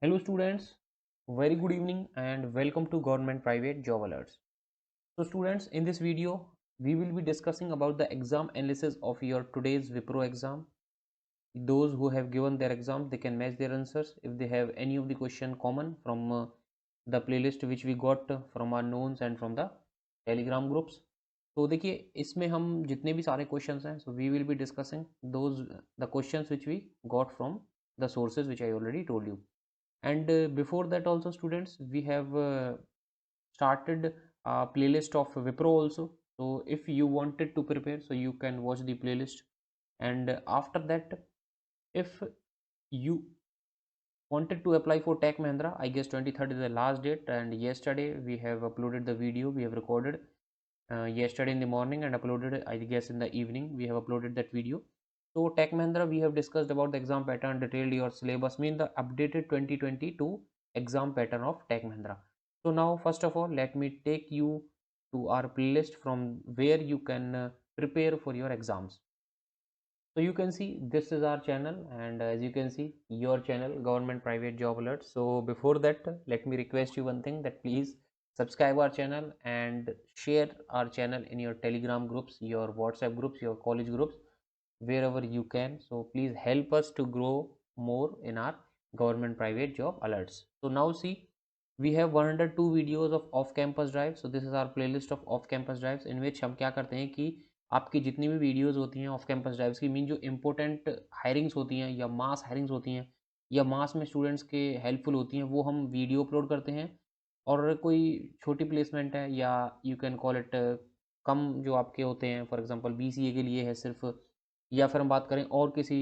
Hello students, very good evening and welcome to Government Private Job Alerts. So students, in this video, we will be discussing about the exam analysis of your today's Wipro exam. Those who have given their exam, they can match their answers if they have any of the question common from the playlist which we got from our knowns and from the telegram groups. तो देखिए इसमें हम जितने भी सारे questions हैं so we will be discussing those the questions which we got from the sources which I already told you. And before that also students we have started a playlist of Wipro also, so if you wanted to prepare so you can watch the playlist. And after that, if you wanted to apply for Tech Mahindra, I guess 23rd is the last date, and yesterday we have uploaded the video we have recorded yesterday in the morning and uploaded I guess in the evening we have uploaded that video. So Tech Mahindra, we have discussed about the exam pattern, detailed your syllabus, mean the updated 2022 exam pattern of Tech Mahindra. So now first of all let me take you to our playlist from where you can prepare for your exams. So you can see this is our channel, and as you can see your channel Government Private Job Alerts. So before that, let me request you one thing, that please subscribe our channel and share our channel in your telegram groups, your WhatsApp groups, your college groups, wherever you can. So please help us to grow more in our Government Private Job Alerts. So now see, we have 102 videos of off campus drives. So this is our playlist of off campus drives, in which हम क्या करते हैं कि आपकी जितनी भी videos होती हैं ऑफ कैंपस ड्राइव्स की, मीन जो इंपॉर्टेंट हायरिंग्स होती हैं या मास हायरिंग्स होती हैं या मास में स्टूडेंट्स के हेल्पफुल होती हैं, वो हम वीडियो अपलोड करते हैं। और कोई छोटी प्लेसमेंट है या you can call it come जो आपके होते हैं, फॉर एग्जांपल बीसीए के लिए है सिर्फ, या फिर हम बात करें और किसी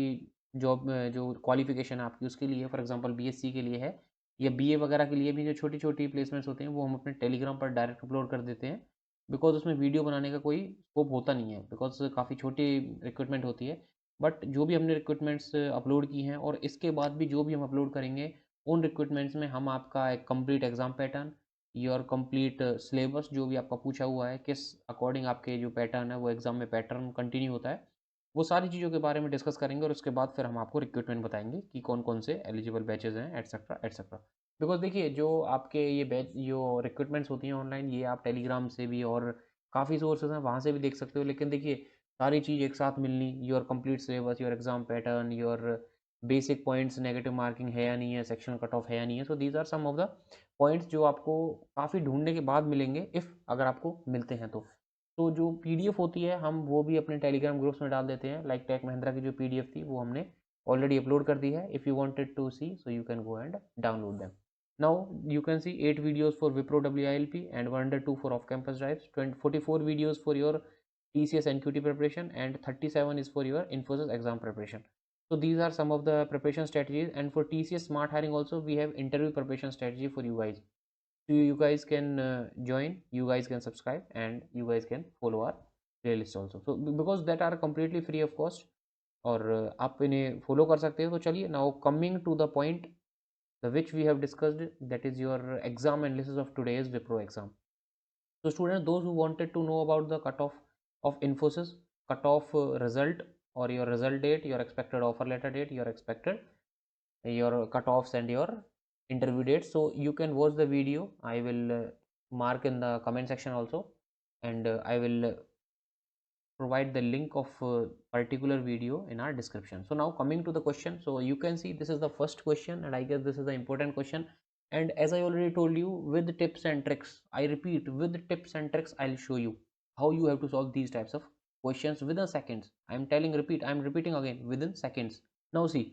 जॉब जो क्वालिफिकेशन है आपकी उसके लिए, फॉर एग्जांपल बीएससी के लिए है या बीए वगैरह के लिए भी, जो छोटी छोटी प्लेसमेंट्स होते हैं वो हम अपने टेलीग्राम पर डायरेक्ट अपलोड कर देते हैं। बिकॉज उसमें वीडियो बनाने का कोई स्कोप होता नहीं है, बिकॉज काफ़ी छोटी रिक्रूटमेंट होती है। बट जो भी हमने रिक्रूटमेंट्स अपलोड की हैं और इसके बाद भी जो भी हम अपलोड करेंगे, उन रिक्रूटमेंट्स में हम आपका एक complete exam pattern, your complete syllabus जो भी आपका पूछा हुआ है, किस अकॉर्डिंग आपके जो पैटर्न है वो एग्जाम में पैटर्न कंटिन्यू होता है, वो सारी चीज़ों के बारे में डिस्कस करेंगे। और उसके बाद फिर हम आपको रिक्रूटमेंट बताएंगे कि कौन कौन से एलिजिबल बैचेज हैं, एटसेट्रा एटसेट्रा। बिकॉज देखिए जो आपके ये बैच जो रिक्रूटमेंट्स होती हैं ऑनलाइन, ये आप टेलीग्राम से भी और काफ़ी सोर्सेज हैं वहाँ से भी देख सकते हो, लेकिन देखिए सारी चीज़ एक साथ मिलनी, your complete syllabus, your exam pattern, your basic points, negative marking है या नहीं है, सेक्शन कट ऑफ है या नहीं है, so these are some of the points जो आपको काफ़ी ढूंढने के बाद मिलेंगे, इफ़ अगर आपको मिलते हैं तो जो पीडीएफ होती है हम वो भी अपने टेलीग्राम ग्रुप्स में डाल देते हैं। लाइक टेक महिंद्रा की जो पीडीएफ थी वो हमने ऑलरेडी अपलोड कर दी है। If you wanted to see so you can go and download them. Now you can see 8 videos for Wipro WILP and 102 for off-campus drives, 44 videos for your TCS NQT preparation, and 37 is for your Infosys exam preparation. So these are some of the preparation strategies, and for TCS Smart Hiring also we have interview preparation strategy for you guys. So you guys can join, you guys can subscribe, and you guys can follow our playlist also. So because that are completely free of cost, और आप इन्हें follow कर सकते हो। तो चलिए now coming to the point the which we have discussed, that is your exam analysis of today's Wipro exam. So students, those who wanted to know about the cutoff of Infosys, cutoff result, or your result date, your expected offer letter date, your expected your cutoffs and your interview dates, so you can watch the video. I will mark in the comment section also, and I will provide the link of particular video in our description. So now coming to the question, so you can see this is the first question, and I guess this is the important question. And as I already told you, with tips and tricks, I repeat, with tips and tricks, I'll show you how you have to solve these types of questions within seconds. I'm telling, repeat, I'm repeating again, within seconds. Now see,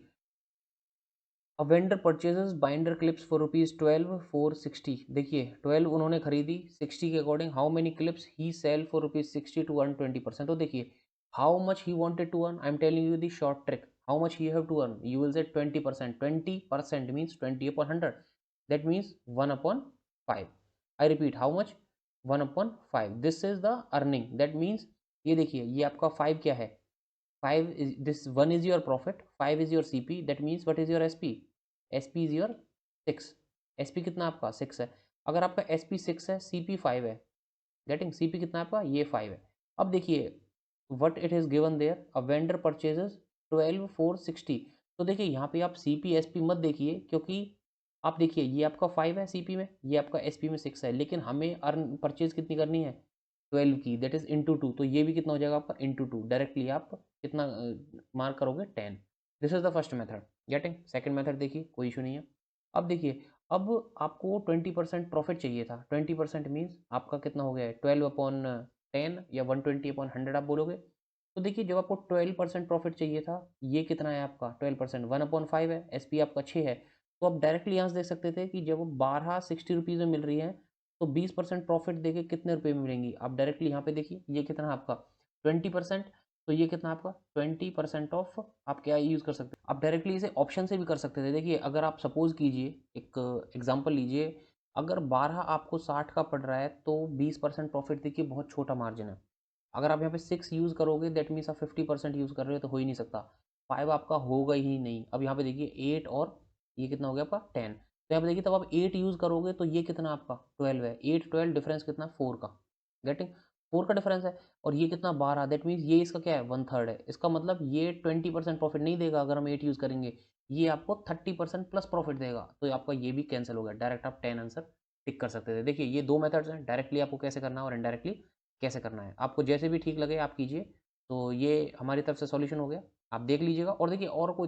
a vendor purchases binder clips for rupees 12 for 60. देखिए 12 उन्होंने खरीदी, 60 के according how many clips he sell for rupees 60 to earn 20%। तो देखिए how much he wanted to earn, I am telling you the short trick, how much he have to earn, you will say 20%, 20% means 20 upon 100, that means 1 upon 5। I repeat, how much, 1 upon 5, this is the earning, that means ये देखिए ये आपका 5 क्या है, 5 is this, 1 is your profit, 5 is your CP, that means what is your SP, SP is your 6, SP कितना आपका 6 है। अगर आपका SP 6 है, CP 5 है, गेटिंग, CP कितना है आपका, ये 5 है। अब देखिए what it is given there, a vendor purchases 12 for 60। तो देखिए यहाँ पे आप CP SP मत देखिए, क्योंकि आप देखिए ये आपका 5 है सीपी में, ये आपका एसपी में 6 है, लेकिन हमें अर्न परचेज कितनी करनी है 12 की, दैट इज इंटू 2, तो ये भी कितना हो जाएगा आपका इंटू 2, डायरेक्टली आप कितना मार्क करोगे 10। This is the first method, getting. Second method देखिए, कोई इशू नहीं है। अब देखिए, अब आपको 20% प्रॉफिट चाहिए था, 20% मीन्स आपका कितना हो गया है 12/10 या 120/100 आप बोलोगे। तो देखिए जब आपको 12% प्रॉफिट चाहिए था, ये कितना है आपका 12%, 1/5 है, एसपी आपका 6 है। तो आप डायरेक्टली यहाँ से देख सकते थे कि जब वो 12 60 रुपीज़ में मिल रही है, तो 20% प्रॉफिट देके कितने रुपए में मिलेंगी। आप डायरेक्टली यहाँ पे देखिए ये कितना है आपका 20%, तो ये कितना आपका 20% ऑफ। आप क्या यूज़ कर सकते हैं, आप डायरेक्टली इसे ऑप्शन से भी कर सकते थे। देखिए अगर आप सपोज कीजिए, एक एग्जांपल लीजिए, अगर 12 आपको 60 का पड़ रहा है, तो 20% प्रॉफिट देखिए बहुत छोटा मार्जिन है। अगर आप यहाँ पे 6 यूज़ करोगे, दैट मीन्स आप 50% यूज़ कर रहे हो, तो हो ही नहीं सकता। 5 आपका होगा ही नहीं। अब यहाँ पे देखिए 8 और ये कितना हो गया आपका 10, तो यहाँ पे देखिए तब आप 8 यूज़ करोगे, तो ये कितना आपका 12 है, 8 12 डिफरेंस कितना 4 का, गेटिंग, 4 का डिफरेंस है। और ये कितना 12, दैट मीन्स ये इसका क्या है 1/3 है। इसका मतलब ये 20% प्रॉफिट नहीं देगा अगर हम 8 यूज़ करेंगे, ये आपको 30% प्लस प्रॉफिट देगा, तो आपका ये भी कैंसिल हो गया। डायरेक्ट आप 10 आंसर टिक कर सकते थे। देखिए ये दो मेथड्स हैं, डायरेक्टली आपको कैसे करना है और इनडायरेक्टली कैसे करना है, आपको जैसे भी ठीक लगे आप कीजिए। तो ये हमारी तरफ से सॉल्यूशन हो गया, आप देख लीजिएगा। और देखिए और कोई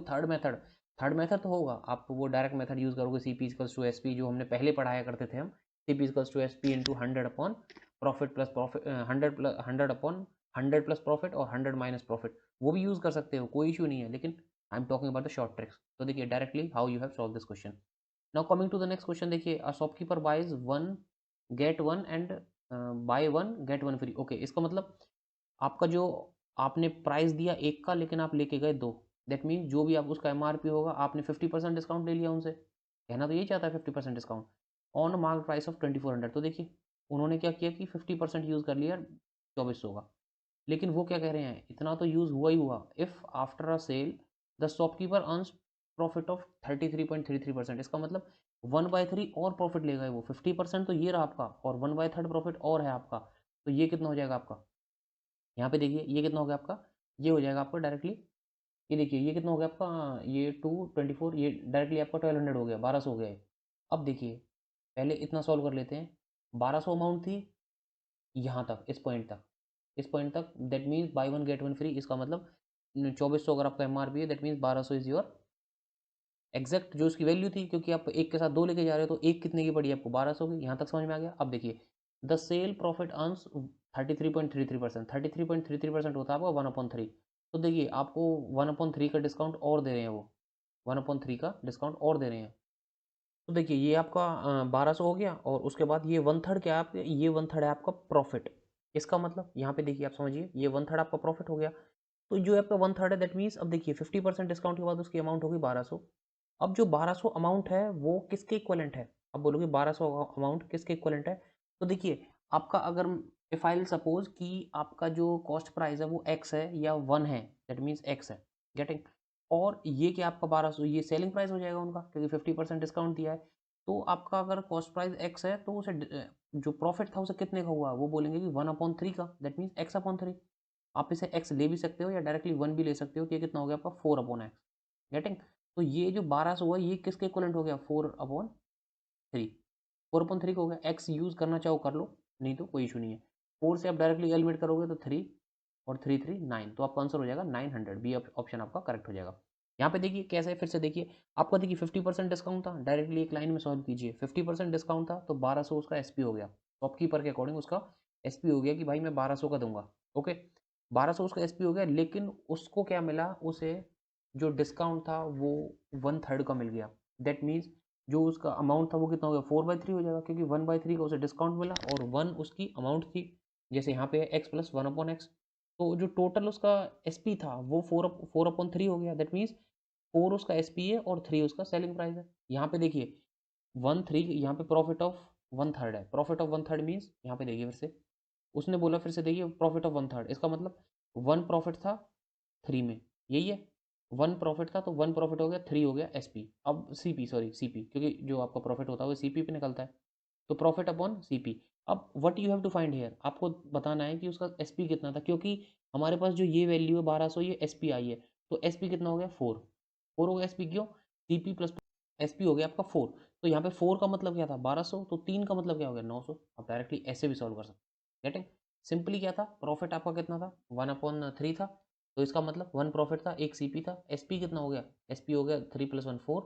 थर्ड मेथड तो होगा, आप वो डायरेक्ट मेथड यूज़ करोगे, C P equals to S P, जो हमने पहले पढ़ाया करते थे हम, C P equals to S P into 100 upon profit plus profit, 100 upon 100 plus profit और 100 माइनस प्रॉफिट, वो भी यूज़ कर सकते हो, कोई इशू नहीं है। लेकिन I am talking about the short tricks. तो देखिए directly how you have solve this question. Now coming to the next question, देखिए a shopkeeper buys one get one and buy one get one free. Okay, इसका मतलब आपका जो आपने price दिया एक का, लेकिन आप लेके गए दो, दैट मीन्स जो भी आप उसका एमआरपी होगा, आपने 50% डिस्काउंट ले लिया उनसे, कहना तो यही चाहता है 50% discount on mark price of 2400। तो देखिए उन्होंने क्या किया कि 50% यूज़ कर लिया 2400 का, लेकिन वो क्या कह रहे हैं, इतना तो यूज़ हुआ ही हुआ। If after a sell the shopkeeper earns profit of 33.33%, इसका मतलब 1/3 और प्रॉफिट लेगा वो। 50% तो ये रहा आपका, और 1/3 प्रॉफिट और है आपका, तो ये कितना हो जाएगा आपका, यहाँ पे देखिए ये कितना हो गया आपका, ये हो जाएगा आपका डायरेक्टली, ये देखिए ये कितना हो गया आपका, ये 224, ये डायरेक्टली आपका 1200 हो गया, 1200 हो गया है। अब देखिए पहले इतना सॉल्व कर लेते हैं, 1200 अमाउंट थी यहाँ तक, इस पॉइंट तक, that means by one get one free, इसका मतलब 2400 अगर आपका एम है, that means 1200 is your exact जो उसकी वैल्यू थी, क्योंकि आप एक के साथ दो लेके जा रहे हो, तो एक कितने की पड़ी आपको 1200 की। यहाँ तक समझ में आ गया। अब देखिए द सेल प्रॉफिट अर्न्स 33.33%, 33.33% होता है आपका 1/3। तो देखिए आपको 1/3 का डिस्काउंट और दे रहे हैं वो, 1/3 का डिस्काउंट और दे रहे हैं। तो देखिए ये आपका 1200 हो गया, और उसके बाद ये 1/3 क्या है आपके, ये 1/3 है आपका प्रॉफिट। इसका मतलब यहाँ पे देखिए आप समझिए, ये 1/3 आपका प्रॉफिट हो गया। तो जो आपका 1/3 है, दैट मीन्स अब देखिए 50% डिस्काउंट के बाद उसकी अमाउंट होगी 1200। अब जो 1200 अमाउंट है वो किसके इक्वलेंट है, अब बोलोगे 1200 अमाउंट किसके इक्वलेंट है। तो देखिए आपका अगर इफ आई सपोज कि आपका जो कॉस्ट प्राइस है वो एक्स है या वन है, दैट मीन्स एक्स है, गेटिंग, और ये कि आपका 1200 ये सेलिंग प्राइस हो जाएगा उनका, क्योंकि 50% डिस्काउंट दिया है। तो आपका अगर कॉस्ट प्राइस एक्स है, तो उसे जो प्रॉफिट था उसे कितने का हुआ, वो बोलेंगे कि 1/3 का, दैट मीन्स x/3। आप इसे x ले भी सकते हो या डायरेक्टली 1 भी ले सकते हो, कि ये कितना हो गया आपका 4/x, गेटिंग। तो ये जो 1200 हुआ, ये किसके इक्वलेंट हो गया 4/3, 4/3 का हो गया। x यूज़ करना चाहो कर लो, नहीं तो कोई इशू नहीं है। 4 से आप डायरेक्टली एलिमिनेट करोगे तो 3 और 3 3 9, तो आपका आंसर हो जाएगा 900, बी ऑप्शन आपका करेक्ट हो जाएगा। यहाँ पे देखिए कैसे, फिर से देखिए आपका, देखिए 50% डिस्काउंट था, डायरेक्टली एक लाइन में सॉल्व कीजिए। 50% डिस्काउंट था, तो 1200 उसका एसपी हो गया, शॉपकीपर के अकॉर्डिंग उसका एसपी हो गया कि भाई मैं 1200 का दूंगा। ओके, 1200 उसका एसपी हो गया, लेकिन उसको क्या मिला, उसे जो डिस्काउंट था वो 1/3 का मिल गया। दैट मीन्स जो उसका अमाउंट था वो कितना हो गया 4/3 हो जाएगा, क्योंकि 1/3 का उसे डिस्काउंट मिला और 1 उसकी अमाउंट थी। जैसे यहाँ पे एक्स प्लस 1/x, तो जो टोटल उसका एसपी था वो 4/3 हो गया। दैट मीन्स 4 उसका एसपी है और 3 उसका सेलिंग प्राइस है। यहाँ पे देखिए 1/3, यहाँ पे प्रॉफिट ऑफ 1/3 है, प्रॉफिट ऑफ 1/3 मीन्स यहाँ पे देखिए फिर से उसने बोला, फिर से देखिए प्रॉफिट ऑफ 1/3, इसका मतलब 1 प्रॉफिट था 3 में, यही है। 1 प्रॉफिट था, तो 1 प्रॉफिट हो गया, 3 हो गया एसपी, अब सीपी, सॉरी सीपी, क्योंकि जो आपका प्रॉफिट होता है वो सीपी पे निकलता है, तो प्रॉफिट अपॉन सीपी। अब what you have to find here, आपको बताना है कि उसका एसपी कितना था, क्योंकि हमारे पास जो ये वैल्यू है 1200, ये एसपी आई है, तो एसपी कितना हो गया 4, 4 हो गया एसपी, क्यों, सीपी प्लस एस पी हो गया आपका 4। तो यहाँ पे 4 का मतलब क्या था 1200, तो 3 का मतलब क्या हो गया 900। आप डायरेक्टली ऐसे भी सॉल्व कर सकते। गेटिंग? सिंपली क्या था, प्रॉफिट आपका कितना था 1/3 था, तो इसका मतलब 1 प्रॉफिट था, 1 सीपी था। एसपी कितना हो गया, एसपी हो गया 3 + 1 4।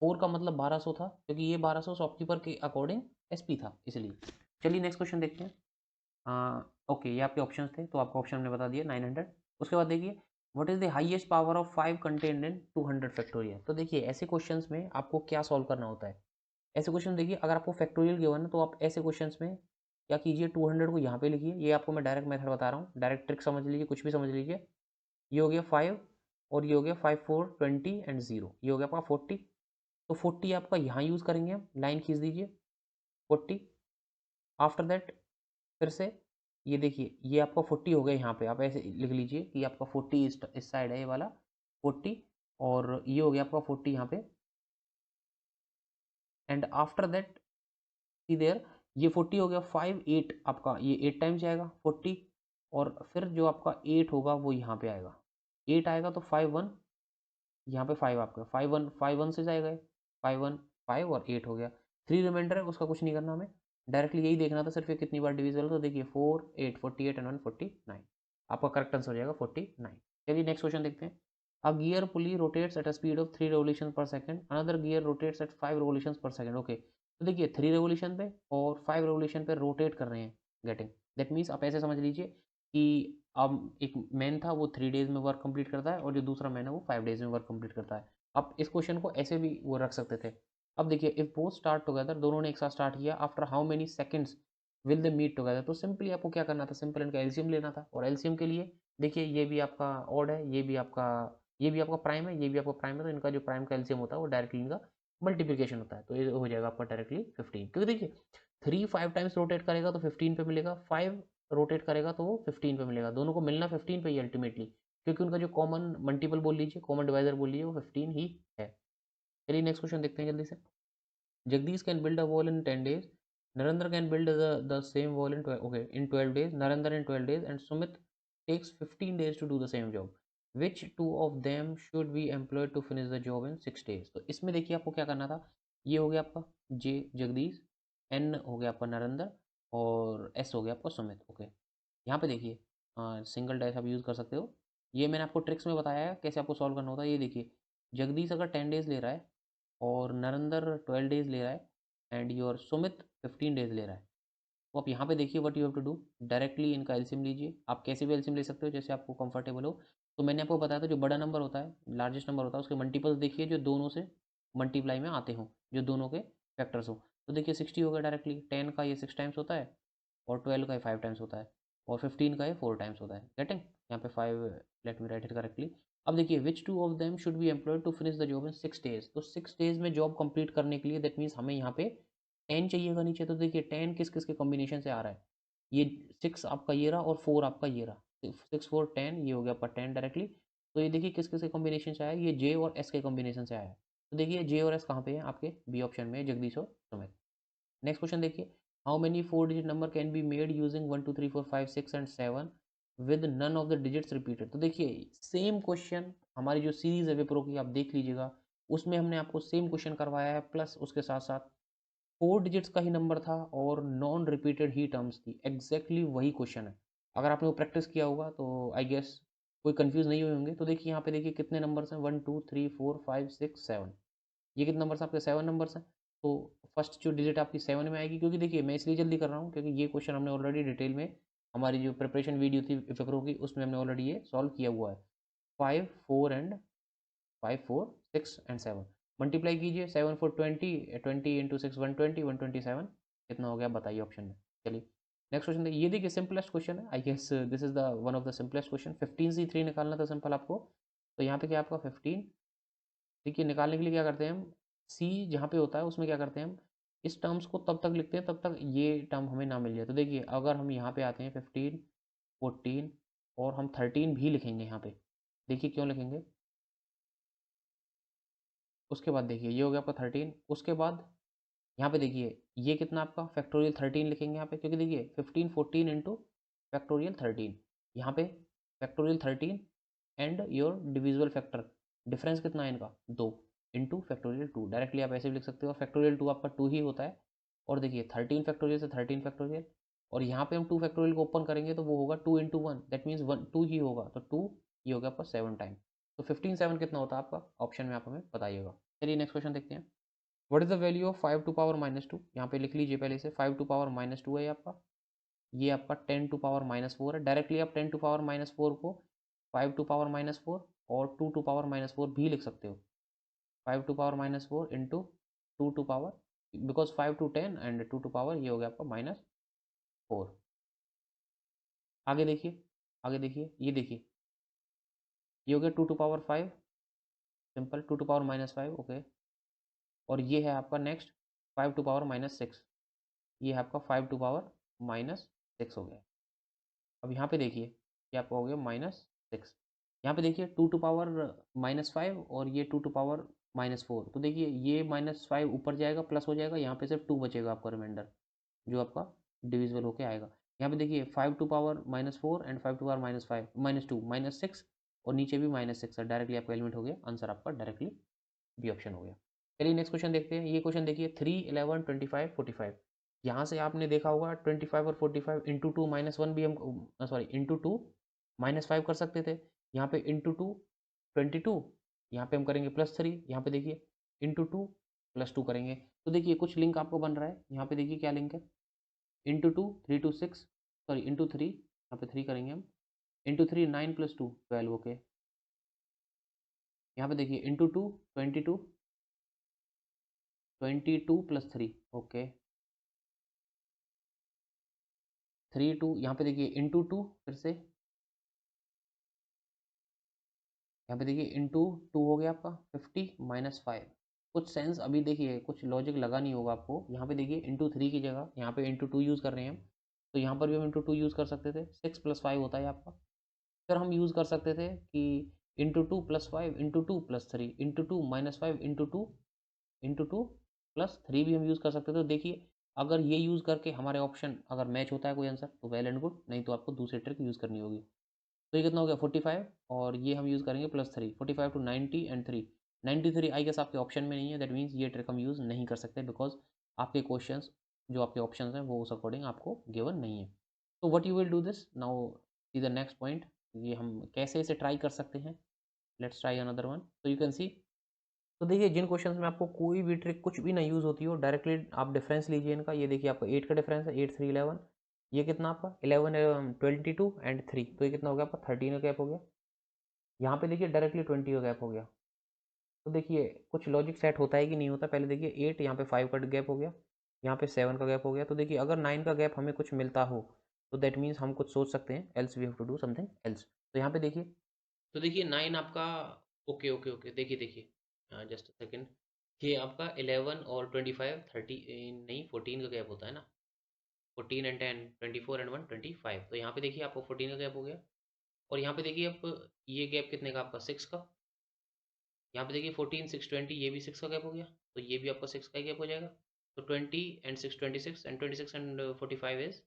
4 का मतलब 1200 था, क्योंकि ये 1200 शॉपकीपर के अकॉर्डिंग एसपी था इसलिए। चलिए नेक्स्ट क्वेश्चन देखते हैं। ओके, ये आपके ऑप्शंस थे, तो आपको ऑप्शन हमने बता दिया 900। उसके बाद देखिए, what is the highest power of 5 contained in 200 factorial. तो देखिए ऐसे क्वेश्चंस में आपको क्या सॉल्व करना होता है। ऐसे क्वेश्चन देखिए, अगर आपको फैक्टोरियल गिवन है तो आप ऐसे क्वेश्चंस में क्या कीजिए, 200 को यहाँ पे लिखिए। ये आपको मैं डायरेक्ट मेथड बता रहा हूँ, डायरेक्ट ट्रिक समझ लीजिए, कुछ भी समझ लीजिए। ये हो गया 5, और ये हो गया 5 4 20 एंड 0, ये हो गया आपका 40। तो 40 आपका यहाँ यूज़ करेंगे हम, लाइन खींच दीजिए 40। आफ्टर दैट फिर से ये देखिए, ये आपका 40 हो गया, यहाँ पे आप ऐसे लिख लीजिए कि आपका 40 इस साइड है, ये वाला 40, और ये हो गया आपका 40 यहाँ पे। एंड आफ्टर दैट देयर, ये 40 हो गया 5 8 आपका, ये 8 टाइम्स जाएगा 40, और फिर जो आपका 8 होगा वो यहाँ पे आएगा, 8 आएगा तो 5 1, यहाँ पे 5 आपका 5 1 से जाएगा, 5 1 5 और 8 हो गया। 3 रिमाइंडर है, उसका कुछ नहीं करना हमें, डायरेक्टली यही देखना था सिर्फ ये कितनी बार डिविजिबल। तो देखिए 4 8 48 एंड 1 49, आपका करेक्ट आंसर हो जाएगा 49। चलिए नेक्स्ट क्वेश्चन देखते हैं। A gear pulley rotates at a speed of 3 revolution per second, another gear rotates at 5 revolution per second. Okay, तो देखिए 3 रेवोल्यूशन पे और 5 रेवोल्यूशन पे रोटेट कर रहे हैं। गेटिंग? दैट मीन्स आप ऐसे समझ लीजिए कि अब एक मैन था वो 3 डेज में वर्क कंप्लीट करता है, और जो दूसरा मैन है वो 5 डेज में वर्क कंप्लीट करता है। आप इस क्वेश्चन को ऐसे भी वो रख सकते थे। अब देखिए, इफ बोथ स्टार्ट टुगेदर, दोनों ने एक साथ स्टार्ट किया, after how many seconds will they meet together. तो सिंपली आपको क्या करना था, सिंपल इनका एलसीएम लेना था, और एलसीएम के लिए देखिए ये भी आपका ऑड है, ये भी आपका प्राइम है, ये भी आपका प्राइम है, तो इनका जो प्राइम का एलसीएम होता है वो डायरेक्टली इनका मल्टीप्लिकेशन होता है, तो ये हो जाएगा आपका डायरेक्टली 15। क्योंकि देखिए 3 5 टाइम्स रोटेट करेगा तो 15 पे मिलेगा, 5 रोटेट करेगा तो वो 15 पे मिलेगा, दोनों को मिलना 15 पे ही अल्टीमेटली, क्योंकि उनका जो कॉमन मल्टीपल बोल लीजिए, कॉमन डिवाइजर बोल लीजिए, वो 15 ही है। चलिए नेक्स्ट क्वेश्चन देखते हैं जल्दी से। Jagdish can build a wall in 10 days. Narendra can build the same wall in 12, okay, in 12 days. Narendra in 12 days, and Sumit takes 15 days to do the same job. Which two of them should be employed to finish the job in 6 days? तो इसमें देखिए आपको क्या करना था, ये हो गया आपका जे जगदीश, एन हो गया आपका नरेंद्र, और एस हो गया आपका सुमित। ओके, यहाँ पे देखिए सिंगल डैश आप यूज़ कर सकते हो। ये मैंने आपको ट्रिक्स में बताया है कैसे आपको सॉल्व करना होता है। ये देखिए, जगदीश अगर 10 डेज ले रहा है, और नरेंद्र 12 डेज ले रहा है, एंड योर सुमित 15 डेज ले रहा है, तो आप यहाँ पे देखिए what you have to do, directly इनका एलसीएम लीजिए। आप कैसे भी एलसीएम ले सकते हो जैसे आपको कंफर्टेबल हो। तो मैंने आपको बताया था जो बड़ा नंबर होता है, लार्जेस्ट नंबर होता है, उसके मल्टीपल्स देखिए जो दोनों से मल्टीप्लाई में आते हों, जो दोनों के फैक्टर्स हो। तो देखिए 60 हो गया डायरेक्टली, 10 का ये 6 टाइम्स होता है, और 12 का ये 5 टाइम्स होता है, और 15 का ये 4 टाइम्स होता है। गेटिंग? यहाँ पे 5, let me write it correctly. अब देखिए which two of them should be employed to finish the job in 6 days. तो 6 डेज में जॉब कंप्लीट करने के लिए दैट मीन्स हमें यहाँ पे 10 चाहिएगा नीचे। तो देखिए 10 किस किस के कॉम्बिनेशन से आ रहा है, ये 6 आपका ये रहा, और 4 आपका ये रहा, 6 4 10, ये हो गया आपका 10 डायरेक्टली। तो ये देखिए किस किस के कॉम्बिनेशन से आया, ये जे और एस के कॉम्बिनेशन से आया है। तो देखिए जे और एस कहाँ पे है, आपके बी ऑप्शन में, जगदीश और सुमित। नेक्स्ट क्वेश्चन देखिए, how many 4 digit number can be made using 1 2 3 4 5 6 and 7 with none of the digits repeated. तो देखिए सेम क्वेश्चन हमारी जो सीरीज है विप्रो की, आप देख लीजिएगा, उसमें हमने आपको सेम क्वेश्चन करवाया है, प्लस उसके साथ साथ 4 डिजिट्स का ही नंबर था, और नॉन रिपीटेड ही टर्म्स थी, एग्जैक्टली वही क्वेश्चन है। अगर आपने वो प्रैक्टिस किया होगा तो आई गेस कोई कंफ्यूज नहीं हुए होंगे। तो देखिए यहाँ पे देखिए कितने नंबर्स हैं, 1 2 3 4 5 6 7, ये कितने नंबर्स आपके 7 नंबर्स हैं। तो फर्स्ट जो डिजिट आपकी 7 में आएगी, क्योंकि देखिए मैं इसलिए जल्दी कर रहा हूँ क्योंकि ये क्वेश्चन हमने ऑलरेडी डिटेल में, हमारी जो प्रिपरेशन वीडियो थी विप्रो की, उसमें हमने ऑलरेडी ये सॉल्व किया हुआ है। 5 4 एंड 5 4 6 एंड 7 मल्टीप्लाई कीजिए, 7 4 20, 20 इंटू 6 120, 127, कितना हो गया बताइए ऑप्शन में। चलिए नेक्स्ट क्वेश्चन देखिए, ये देखिए सिंपलेस्ट क्वेश्चन है, I guess this is the one of the simplest question. 15 से 3 निकालना था सिंपल आपको। तो यहाँ पे क्या आपका 15, देखिए निकालने के लिए क्या करते हैं हम, सी जहाँ पे होता है उसमें क्या करते हैं हम, इस टर्म्स को तब तक लिखते हैं तब तक ये टर्म हमें ना मिल जाए। तो देखिए अगर हम यहाँ पे आते हैं 15 14, और हम 13 भी लिखेंगे यहाँ पे, देखिए क्यों लिखेंगे, उसके बाद देखिए ये हो गया आपका 13, उसके बाद यहाँ पे देखिए ये कितना आपका फैक्टोरियल 13 लिखेंगे यहाँ पे, क्योंकि देखिए 15 14 इंटू फैक्टोरियल 13, यहाँ पे factorial 13 and your divisible factor, difference कितना है इनका 2। इंटू फैक्टोरियल 2, डायरेक्टली आप ऐसे भी लिख सकते हो, फैक्टोरियल 2 आपका 2 ही होता है। और देखिए 13 फैक्टोरियल से 13 फैक्टोरियल, और यहाँ पे हम 2 फैक्टोरियल को ओपन करेंगे तो वो होगा 2 इंटू 1, दैट मीन्स 1 2 ही होगा, तो 2 ये हो गया आपका 7 टाइम। तो 15 7 कितना होता है आपका, ऑप्शन में आप हमें बताइएगा। चलिए नेक्स्ट क्वेश्चन देखते हैं। What is the value of 5 to power -2? यहाँ पे लिख लीजिए पहले से, 5 टू पावर -2 है आपका, ये आपका 10 टू पावर -4 है। डायरेक्टली आप 10 टू पावर -4 को 5 टू पावर -4 और 2 टू पावर -4 भी लिख सकते हो। 5 to power -4 into 2 to power, because 5 to 10 and 2 to power, ये हो गया आपका -4। आगे देखिए, आगे देखिए, ये देखिए, ये हो गया 2 to power 5, simple 2 to power -5, okay. और ये है आपका नेक्स्ट 5 टू पावर -6, ये है आपका 5 टू पावर -6 हो गया। अब यहाँ पे देखिए, ये आपका हो गया -6। यहाँ पे देखिए 2 टू पावर -5 और ये 2 टू पावर -4, तो देखिए ये -5 ऊपर जाएगा, प्लस हो जाएगा, यहाँ पे सिर्फ 2 बचेगा आपका रिमाइंडर, जो आपका डिविजिबल होके आएगा। यहाँ पे देखिए 5 to power -4 and 5 to power -5 -2 -6, और नीचे भी -6 है, डायरेक्टली आपका एलिमेंट हो गया, आंसर आपका डायरेक्टली बी ऑप्शन हो गया। चलिए नेक्स्ट क्वेश्चन देखते हैं। ये क्वेश्चन देखिए 3 11 25 45, यहाँ से आपने देखा होगा 25 और 45 इंटू 2 -1 भी हम, सॉरी इंटू 2 -5 कर सकते थे। यहाँ पे इंटू 2 22, यहाँ पे हम करेंगे +3, यहाँ पे देखिए इंटू 2 +2 करेंगे। तो देखिए कुछ लिंक आपको बन रहा है, यहाँ पे देखिए क्या लिंक है, इंटू 2 3 टू 6, सॉरी इंटू 3, यहाँ पे 3 करेंगे हम, इंटू 3 9 + 2 12, ओके। यहाँ पे देखिए इंटू 2 22, 22 + 3, ओके। 3 2, यहाँ पे देखिए इंटू 2, फिर से यहाँ पे देखिए इंटू 2 हो गया आपका 50 -5। कुछ सेंस अभी देखिए, कुछ लॉजिक लगा नहीं होगा आपको। यहाँ पे देखिए इंटू 3 की जगह यहाँ पे इंटू 2 यूज़ कर रहे हैं हम, तो यहाँ पर भी हम इंटू 2 यूज़ कर सकते थे, 6 + 5 होता है आपका। फिर हम यूज़ कर सकते थे कि into 2 + 5 into 2 + 3 into 2 -5 into 2 into 2 + 3 भी हम यूज़ कर सकते थे। तो देखिए अगर ये यूज़ करके हमारे ऑप्शन अगर मैच होता है कोई आंसर तो वेल एंड गुड, नहीं तो आपको दूसरी ट्रिक यूज़ करनी होगी। तो ये कितना हो गया 45, और ये हम यूज़ करेंगे +3, 45 टू 90 एंड 3, 93 आई गेस आपके ऑप्शन में नहीं है, दैट मीन्स ये ट्रिक हम यूज़ नहीं कर सकते, बिकॉज आपके क्वेश्चंस जो आपके ऑप्शंस हैं वो उस अकॉर्डिंग आपको गिवन नहीं है। तो what you will do this now, see the next point, ये हम कैसे इसे ट्राई कर सकते हैं। लेट्स ट्राई अनदर वन, तो यू कैन सी। तो देखिए जिन क्वेश्चंस में आपको कोई भी ट्रिक कुछ भी नहीं यूज़ होती हो, डायरेक्टली आप डिफरेंस लीजिए इनका। ये देखिए आपका 8 का डिफरेंस है, 8 3 11, ये कितना आपका 11 22 एंड 3, तो ये कितना हो गया आपका 13 का गैप हो गया। यहाँ पे देखिए डायरेक्टली 20 का गैप हो गया। तो देखिए कुछ लॉजिक सेट होता है कि नहीं होता। पहले देखिए 8, यहाँ पे 5 का गैप हो गया, यहाँ पे 7 का गैप हो गया। तो देखिए अगर 9 का गैप हमें कुछ मिलता हो तो दैट मीन्स हम कुछ सोच सकते हैं, else we have to do something else. तो यहाँ पे देखिए, तो देखिए 9 आपका, ओके ओके ओके, देखिए देखिए जस्ट अ सेकेंड, ये आपका 11 और 25 30 नहीं 14 का गैप होता है ना, 14 एंड 10 24 एंड 1 25, तो यहाँ पे देखिए आपको 14 का गैप हो गया। और यहाँ पे देखिए आप ये गैप कितने का आपका 6 का, यहाँ पे देखिए 14 6 20, ये भी 6 का गैप हो गया, तो ये भी आपका 6 का ही गैप हो जाएगा। तो 20 एंड 6 26 एंड 26 एंड 45 इज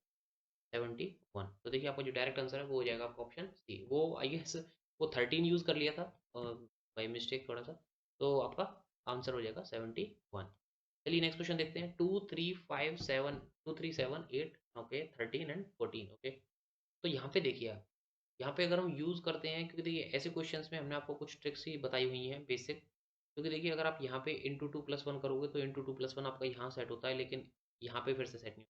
71। तो देखिए आपका जो डायरेक्ट आंसर है वो हो जाएगा आपका ऑप्शन सी। वो आई गेस वो 13 यूज़ कर लिया था बाई मिस्टेक थोड़ा सा, तो आपका आंसर हो जाएगा 71। चलिए नेक्स्ट क्वेश्चन देखते हैं। 2 3 5 7 2 3 7 8, ओके 13 एंड 14, ओके। तो यहाँ पे देखिए आप, यहाँ पे अगर हम यूज़ करते हैं, क्योंकि देखिए ऐसे क्वेश्चंस में हमने आपको कुछ ट्रिक्स ही बताई हुई हैं बेसिक, क्योंकि देखिए अगर आप यहाँ पे इंटू 2 + 1 करोगे तो इंटू 2 + 1 आपका यहाँ सेट होता है, लेकिन यहाँ पे फिर से सेट नहीं।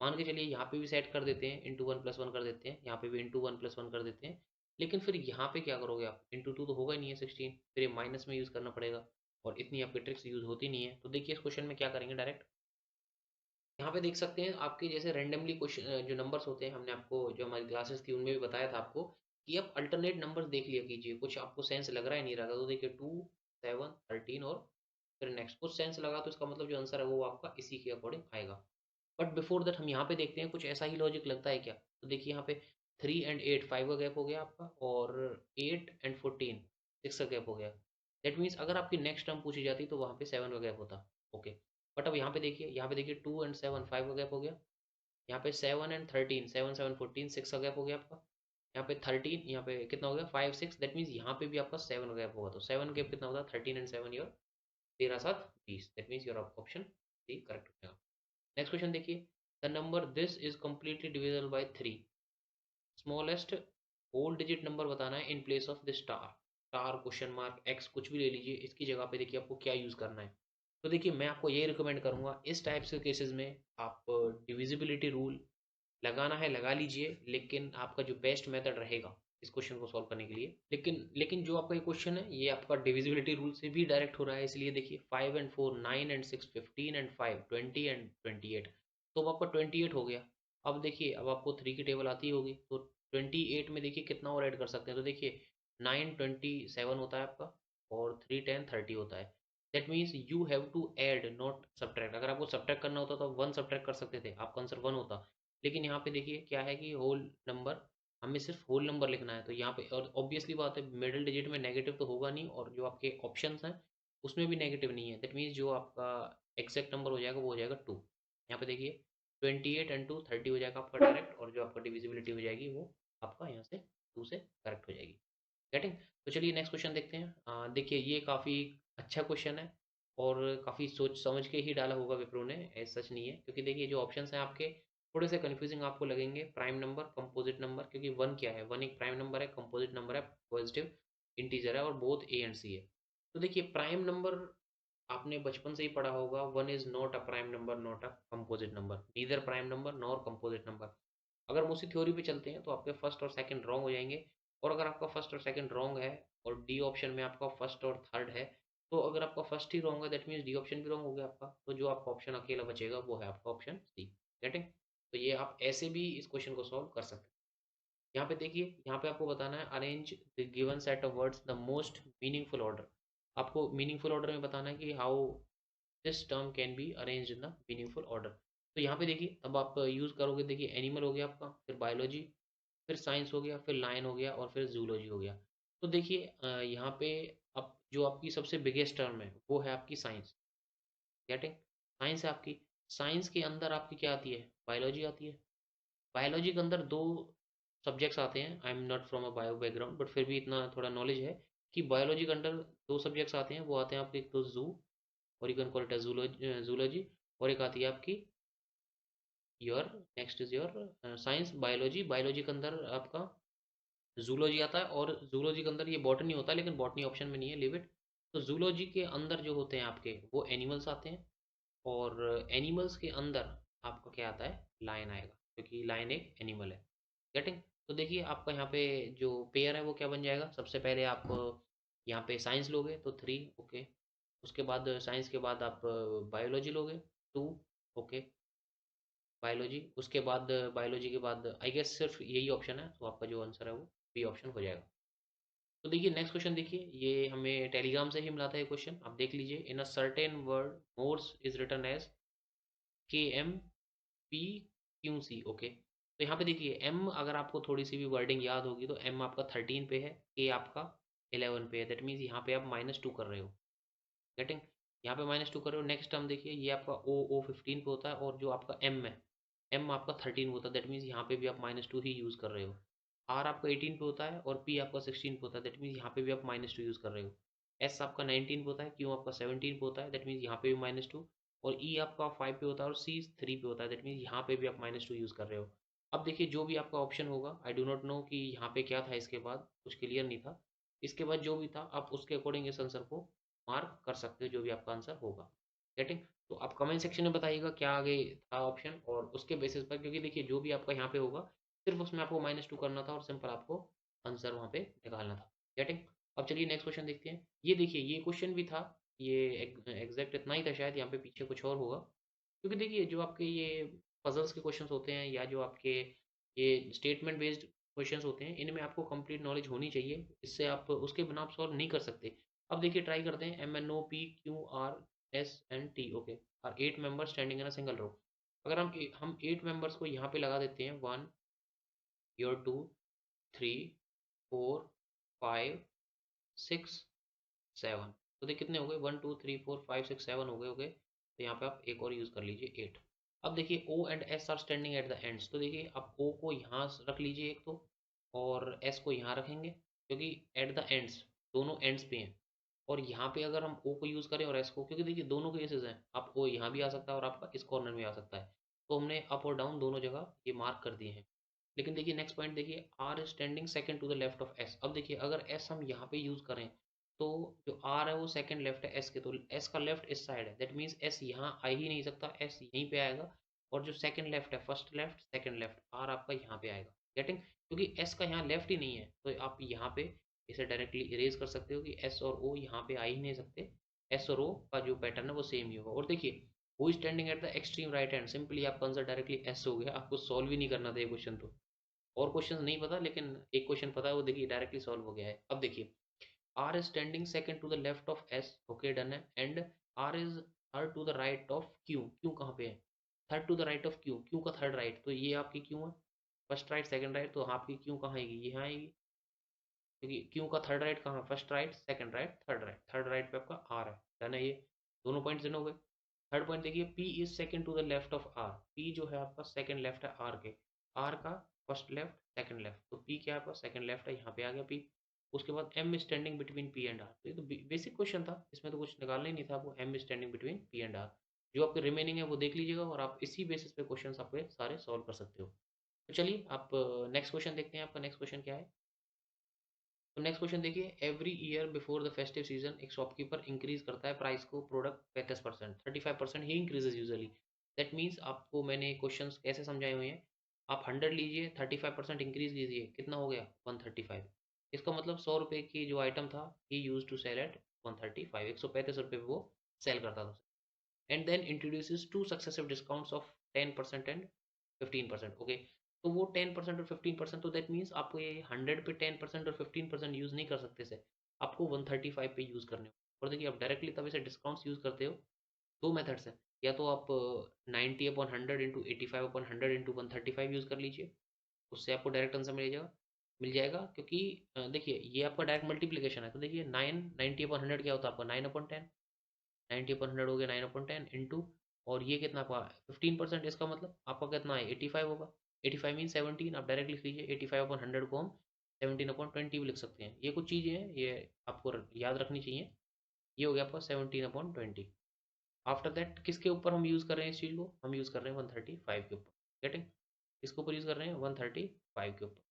मान के चलिए यहाँ पे भी सेट कर देते हैं, इंटू 1 + 1 कर देते हैं, यहाँ पे भी इंटू 1 + 1 कर देते हैं, लेकिन फिर यहाँ पे क्या करोगे आप, इंटू 2 तो होगा ही नहीं है 16, फिर ये माइनस में यूज़ करना पड़ेगा, और इतनी आपकी ट्रिक्स यूज़ होती नहीं है। तो देखिए इस क्वेश्चन में क्या करेंगे, डायरेक्ट यहाँ पे देख सकते हैं आपके जैसे रैंडमली क्वेश्चन जो नंबर्स होते हैं, हमने आपको जो हमारी क्लासेस थी उनमें भी बताया था आपको कि आप अल्टरनेट नंबर्स देख लिया कीजिए, कुछ आपको सेंस लग रहा है नहीं रहा था, तो देखिए 2 7 13 और फिर नेक्स्ट कुछ सेंस लगा, तो इसका मतलब जो आंसर है वो आपका इसी के अकॉर्डिंग आएगा। बट बिफोर दैट हम यहाँ पे देखते हैं कुछ ऐसा ही लॉजिक लगता है क्या। तो देखिए यहाँ पे 3 एंड 8 5 का गैप हो गया आपका, और 8 एंड 14 6 का गैप हो गया। दैट मीन्स अगर आपकी नेक्स्ट टर्म पूछी जाती तो वहाँ पे 7 का गैप होता, ओके। बट अब यहाँ पे देखिए 2 एंड 7 5 का गैप हो गया, यहाँ पे 7 एंड 13 7 7 14 6 का गैप हो गया आपका, यहाँ पे 13, यहाँ पे कितना हो गया 5 6, दैट मीन्स यहाँ पे भी आपका 7 का गैप होगा, तो 7 गैप कितना होता है 13 and 7 your 13 7 20, that means your option C correct हो जाएगा। नेक्स्ट क्वेश्चन देखिए, the number this is completely divisible by 3, smallest whole digit number बताना है in place of the star, star question mark X कुछ भी ले लीजिए, इसकी जगह पे देखिए आपको क्या यूज़ करना है। तो देखिए मैं आपको ये रिकमेंड करूंगा इस टाइप के केसेस में आप डिविजिबिलिटी रूल लगाना है लगा लीजिए, लेकिन आपका जो बेस्ट मेथड रहेगा इस क्वेश्चन को सॉल्व करने के लिए, लेकिन लेकिन जो आपका ये क्वेश्चन है ये आपका डिविजिबिलिटी रूल से भी डायरेक्ट हो रहा है, इसलिए देखिए 5 एंड 4 9 एंड 6 15 एंड 5 20 एंड 28, तो अब आपका 28 हो गया। अब देखिए अब आपको 3 की टेबल आती होगी, तो 28 में देखिए कितना और ऐड कर सकते हैं, तो देखिए 9 27 होता है आपका, और 3 10 30 होता है। That means you have to add not subtract, अगर आपको सब्ट्रैक्ट करना होता तो आप 1 सब्ट्रैक्ट कर सकते थे, आपका आंसर 1 होता। लेकिन यहाँ पे देखिए क्या है कि होल नंबर, हमें सिर्फ होल नंबर लिखना है, तो यहाँ पे और ऑब्वियसली बात है मिडिल डिजिट में नेगेटिव तो होगा नहीं, और जो आपके ऑप्शंस हैं उसमें भी नेगेटिव नहीं है, दैट मीन्स जो आपका एग्जैक्ट नंबर हो जाएगा वो हो जाएगा 2। यहाँ पे देखिए 28 एंड 2 30 हो जाएगा आपका डायरेक्ट, और जो आपका डिविजिबिलिटी हो जाएगी वो आपका यहाँ से 2 से करेक्ट हो जाएगी। गेटिंग? तो चलिए नेक्स्ट क्वेश्चन देखते हैं। देखिए ये काफ़ी अच्छा क्वेश्चन है, और काफ़ी सोच समझ के ही डाला होगा विप्रो ने, ऐसा सच नहीं है, क्योंकि देखिए जो ऑप्शंस हैं आपके थोड़े से कन्फ्यूजिंग आपको लगेंगे। प्राइम नंबर, कंपोजिट नंबर, क्योंकि वन क्या है, वन एक प्राइम नंबर है, कंपोजिट नंबर है, पॉजिटिव इंटीजर है, और बोथ ए एंड सी है। तो देखिए प्राइम नंबर आपने बचपन से ही पढ़ा होगा, one is not a prime number not a composite number, neither prime number nor composite number. अगर हम उसी थ्योरी पे चलते हैं तो आपके फर्स्ट और सेकंड रॉन्ग हो जाएंगे, और अगर आपका फर्स्ट और सेकंड रॉन्ग है और डी ऑप्शन में आपका फर्स्ट और थर्ड है, तो अगर आपका फर्स्ट ही रॉन्ग है दैट मीन्स डी ऑप्शन भी रॉन्ग हो गया आपका, तो जो आपका ऑप्शन अकेला बचेगा वो है आपका ऑप्शन सी। गेटिंग? तो ये आप ऐसे भी इस क्वेश्चन को सॉल्व कर सकते हैं। यहाँ पे देखिए, यहाँ पे आपको बताना है arrange the given set of words the most meaningful order, आपको मीनिंगफुल ऑर्डर में बताना है कि how this term can be arrange in the meaningful order. तो यहाँ पे देखिए अब आप यूज़ करोगे, देखिए एनिमल हो गया आपका, फिर बायोलॉजी, फिर साइंस हो गया, फिर लाइन हो गया, और फिर जूलॉजी हो गया। तो देखिए यहाँ पे अब जो आपकी सबसे बिगेस्ट टर्म है वो है आपकी साइंस। गेटिंग? साइंस है आपकी, साइंस के अंदर आपकी क्या आती है, बायोलॉजी आती है। बायोलॉजी के अंदर दो सब्जेक्ट्स आते हैं, I am not from a bio background but फिर भी इतना थोड़ा नॉलेज है कि बायोलॉजी के अंदर दो सब्जेक्ट्स आते हैं, वो आते हैं आपके, एक तो जू, और you can call it zoology, और एक आती है आपकी your, next is your science biology. Biology के अंदर आपका जूलॉजी आता है, और जूलॉजी के अंदर ये बॉटनी होता है, लेकिन बॉटनी ऑप्शन में नहीं है, लिव इट। तो जूलॉजी के अंदर जो होते हैं आपके वो एनिमल्स आते हैं, और एनिमल्स के अंदर आपका क्या आता है, लायन आएगा, क्योंकि लायन एक एनिमल है। गेटिंग? तो देखिए आपका यहाँ पे जो पेयर है वो क्या बन जाएगा, सबसे पहले आप यहाँ पे साइंस लोगे तो 3, ओके, उसके बाद साइंस के बाद आप बायोलॉजी लोगे 2, ओके, बायोलॉजी, उसके बाद बायोलॉजी के बाद आई गेस सिर्फ यही ऑप्शन है, तो आपका जो आंसर है वो बी ऑप्शन हो जाएगा। तो देखिए नेक्स्ट क्वेश्चन देखिए, ये हमें टेलीग्राम से ही मिला था ये क्वेश्चन, आप देख लीजिए। In a certain word morse is written as KMPQC, okay. तो यहाँ पे देखिए एम, अगर आपको थोड़ी सी भी वर्डिंग याद होगी तो एम आपका 13 पे है, के आपका 11 पे है, दैट मीन्स यहाँ पे आप -2 कर रहे हो। गेटिंग? यहाँ पे -2 कर रहे हो। नेक्स्ट टर्म देखिए, ये आपका ओ 15 पे होता है, और जो आपका एम है, एम आपका 13 पे होता है, दैट मीन्स यहाँ पे भी आप -2 ही यूज़ कर रहे हो। आर आपका 18 पे होता है, और पी आपका 16 पे होता है, दैट मीन्स यहाँ पे भी आप -2 यूज़ कर रहे हो। एस आपका 19 पे होता है, क्यू आपका 17 पे होता है, दैट मीन्स यहाँ पे भी -2, और ई आपका 5 पे होता है, और सी 3 पे होता है, दैट मीन्स यहाँ पे भी आप -2 यूज़ कर रहे हो। अब देखिए जो भी आपका ऑप्शन होगा, आई डू नॉट नो कि यहाँ पे क्या था, इसके बाद कुछ क्लियर नहीं था, इसके बाद जो भी था आप उसके अकॉर्डिंग इस आंसर को मार्क कर सकते हो, जो भी आपका आंसर होगा। गेटिंग? तो आप कमेंट सेक्शन में बताइएगा क्या आगे था ऑप्शन, और उसके बेसिस पर, क्योंकि देखिए जो भी आपका यहाँ पे होगा सिर्फ उसमें आपको -2 करना था, और सिंपल आपको आंसर वहाँ पे निकालना था। गेटिंग? अब चलिए नेक्स्ट क्वेश्चन देखते हैं। ये देखिए ये क्वेश्चन भी था, ये एग्जैक्ट इतना ही था, शायद यहाँ पे पीछे कुछ और होगा, क्योंकि देखिए जो आपके ये पजल्स के क्वेश्चंस होते हैं, या जो आपके ये स्टेटमेंट बेस्ड क्वेश्चंस होते हैं, इनमें आपको कंप्लीट नॉलेज होनी चाहिए, इससे आप उसके बिना आप सॉल्व नहीं कर सकते। अब देखिए ट्राई करते हैं, MNOPQRSNT, ओके, और 8 members standing in a single row. अगर हम 8 मेंबर्स को यहाँ पे लगा देते हैं, 1 योर 2 3 4 5 6 7, तो देखिए कितने हो गए, 1 2 3 4 5 6 7 हो गए, हो गए। तो यहाँ पे आप एक और यूज़ कर लीजिए 8। अब देखिए O and S are standing at the ends, तो देखिए आप O को यहाँ रख लीजिए एक तो, और S को यहाँ रखेंगे, क्योंकि एट द एंड्स दोनों एंड्स पे हैं, और यहाँ पे अगर हम ओ को यूज़ करें और एस को, क्योंकि देखिए दोनों केसेस हैं, आप ओ यहाँ भी आ सकता है और आपका इस कॉर्नर में आ सकता है, तो हमने अप और डाउन दोनों जगह ये मार्क कर दिए हैं। लेकिन देखिए नेक्स्ट पॉइंट देखिए, R is standing second to the left of S. अब देखिए अगर एस हम यहाँ पे यूज़ करें तो जो आर है वो सेकंड लेफ्ट है एस के, तो एस का लेफ्ट इस साइड है, दैट मीन्स एस यहाँ आ ही नहीं सकता, एस यहीं पे आएगा। और जो सेकंड लेफ्ट है, first left second left, R आपका यहाँ पे आएगा। गेटिंग? क्योंकि एस का यहाँ लेफ्ट ही नहीं है, तो आप यहाँ पे इसे डायरेक्टली इरेज कर सकते हो कि एस और ओ यहाँ पे आ ही नहीं सकते। एस और ओ का जो पैटर्न है वो सेम ही होगा। और देखिए who is standing at the extreme right hand, simply आपका आंसर डायरेक्टली एस हो गया, आपको सॉल्व ही नहीं करना था ये क्वेश्चन तो। और क्वेश्चन नहीं पता, लेकिन एक क्वेश्चन पता है, वो देखिए डायरेक्टली सॉल्व हो गया है। अब देखिए R is standing second to the left of S, okay done है, and R is third to the right of Q. Q कहाँ पे है? Third to the right of Q, Q का थर्ड राइट, तो ये आपकी क्यू है, first right second right, तो आपकी क्यू कहाँ आएगी? यहाँ आएगी, क्योंकि क्यू का थर्ड राइट कहाँ? First right second right third right, third right पे आपका आर है। डन है, ये दोनों पॉइंट्स डन हो गए। थर्ड पॉइंट देखिए, P is second to the left of R, P जो है आपका सेकंड लेफ्ट है आर के, आर का फर्स्ट लेफ्ट सेकंड लेफ्ट, तो पी क्या है आपका? सेकंड लेफ्ट है, यहाँ पे आ गया पी। उसके बाद M standing between P and R, तो ये तो बेसिक क्वेश्चन था, इसमें तो कुछ निकालना ही नहीं था आपको। M standing between P and R, जो आपके रिमेनिंग है वो देख लीजिएगा, और आप इसी बेसिस पे क्वेश्चन आपके सारे सॉल्व कर सकते हो। तो चलिए आप नेक्स्ट क्वेश्चन देखते हैं, आपका नेक्स्ट क्वेश्चन क्या है। तो नेक्स्ट क्वेश्चन देखिए, every year before the festive season एक शॉपकीपर इंक्रीज करता है प्राइस को product 35%, 35% he increases usually. That means आपको मैंने क्वेश्चन कैसे समझाए हुए हैं, आप 100 लीजिए, 35% इंक्रीज कीजिए, कितना हो गया? 135। इसका मतलब 100 रुपये की जो आइटम था he use to sell at 135, 135 रुपये वो सेल करता था, and then introduces two successive discounts of 10% and 15%, okay. तो वो 10% और 15%, तो दैट मीन्स आपको ये 100 पे 10% और 15% यूज़ नहीं कर सकते से, आपको 135 पे यूज़ करने हो। और देखिए आप डायरेक्टली तब इसे डिस्काउंट्स यूज़ करते हो, दो मेथड्स हैं, या तो आप 90 upon 100 into 85 upon 100 into 135 use कर लीजिए, उससे आपको डायरेक्ट आंसर मिल जाएगा, क्योंकि देखिए ये आपका डायरेक्ट मल्टीप्लीकेशन है, तो देखिए 90 अपॉन 100 क्या होता है आपका? 9 अपॉन 10, 90/100 हो गया 9/10 इंटू, और ये कितना आपका 15%, इसका मतलब आपका कितना है? 85 होगा। 85 मीन 17, आप डायरेक्ट लिख लीजिए, 85/100 को हम 17/20 भी लिख सकते हैं। ये कुछ चीज़ें हैं, ये आपको याद रखनी चाहिए। ये हो गया आपका 17/20। आफ्टर दैट किसके ऊपर हम यूज़ कर रहे हैं इस चीज़ को? हम यूज़ कर रहे हैं 135 के ऊपर। गेटिंग? किसके ऊपर यूज़ कर रहे हैं? 135 के ऊपर,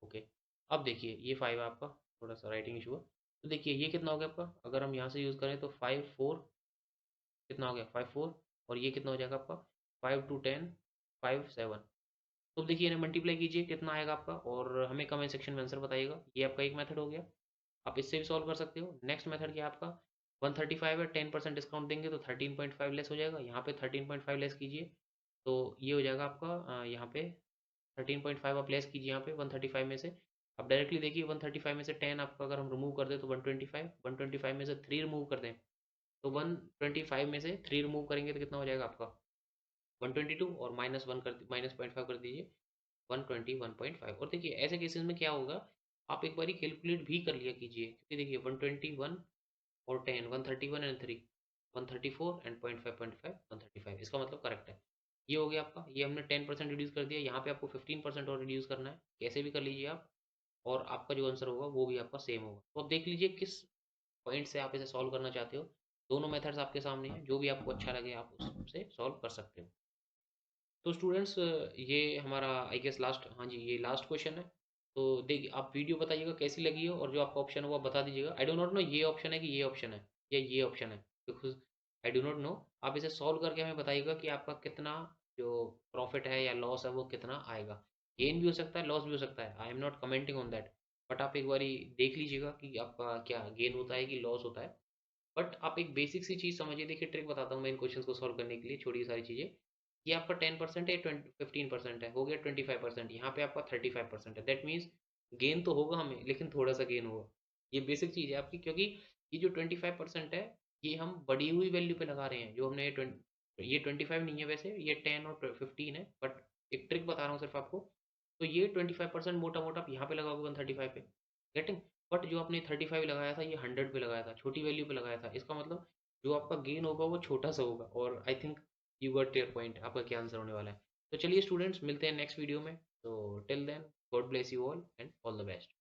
ओके। अब देखिए ये 5 आपका, थोड़ा सा राइटिंग इशू है, तो देखिए ये कितना हो गया आपका? अगर हम यहाँ से यूज़ करें तो 5 4, कितना हो गया? 5 4, और ये कितना हो जाएगा आपका? 5 2 10 5 7। तो देखिए इन्हें मल्टीप्लाई कीजिए, कितना आएगा आपका, और हमें कमेंट सेक्शन में आंसर बताइएगा। ये आपका एक मेथड हो गया, आप इससे भी सॉल्व कर सकते हो। नेक्स्ट मेथड क्या है आपका? 135 है, 10% डिस्काउंट देंगे तो 13.5 लेस हो जाएगा, यहाँ पे 13.5 लेस कीजिए, तो ये हो जाएगा आपका यहाँ पे 13.5 आप लेस कीजिए यहाँ पे 135 में से। अब डायरेक्टली देखिए 135 में से 10 आपका अगर हम रिमूव कर दें तो 125, 125 में से 3 रिमूव कर दें तो 125 में से 3 रिमूव करेंगे तो कितना हो जाएगा आपका? 122, और -1 कर -0.5 कर दीजिए, 121.5। और देखिए ऐसे केसेस में क्या होगा, आप एक बारी कैलकुलेट भी कर लिया कीजिए, क्योंकि देखिए 121 और 10, 131 एंड 3, 134 एंड 0.5 135, इसका मतलब करेक्ट है। ये हो गया आपका, ये हमने 10% रिड्यूस कर दिया, यहाँ पे आपको 15% और रिड्यूस करना है, कैसे भी कर लीजिए आप, और आपका जो आंसर होगा वो भी आपका सेम होगा। तो अब देख लीजिए किस पॉइंट से आप इसे सॉल्व करना चाहते हो। दोनों मेथड्स आपके सामने हैं, जो भी आपको अच्छा लगे आप उससे सॉल्व कर सकते हो। तो स्टूडेंट्स ये हमारा आई गेस लास्ट, हाँ जी ये लास्ट क्वेश्चन है। तो देखिए आप वीडियो बताइएगा कैसी लगी हो, और जो आपका ऑप्शन है वो आप बता दीजिएगा। आई डो नॉट नो ये ऑप्शन है कि ये ऑप्शन है, या ये ऑप्शन है, because I do not know. आप इसे सॉल्व करके हमें बताइएगा कि आपका कितना जो प्रॉफिट है या लॉस है वो कितना आएगा। गेन भी हो सकता है, लॉस भी हो सकता है, I am not commenting on that, but आप एक बारी देख लीजिएगा कि आपका क्या गेन होता है कि लॉस होता है। बट आप एक बेसिक सी चीज़ समझिए, देखिए ट्रिक बताता हूँ मैं इन क्वेश्चंस को सॉल्व करने के लिए, छोटी सारी चीज़ें। ये आपका 10% है, 15% है, हो गया 25%, यहाँ पे आपका 35% है, दैट मीन्स गेन तो होगा हमें, लेकिन थोड़ा सा गेन होगा। ये बेसिक चीज़ है आपकी, क्योंकि ये जो 25% है ये हम बढ़ी हुई वैल्यू पे लगा रहे हैं, जो हमने ये 25 नहीं है वैसे, ये 10 और 15 है, बट एक ट्रिक बता रहा हूँ सिर्फ आपको। तो ये 25% मोटा मोटा आप यहाँ पे लगाओगे 135 पे, गेटिंग? बट जो आपने 35 लगाया था ये 100 पे लगाया था, छोटी वैल्यू पे लगाया था, इसका मतलब जो आपका गेन होगा वो छोटा सा होगा। और I think you got your point, आपका क्या आंसर होने वाला है। तो चलिए स्टूडेंट्स मिलते हैं नेक्स्ट वीडियो में, तो till then God bless you all and all the best.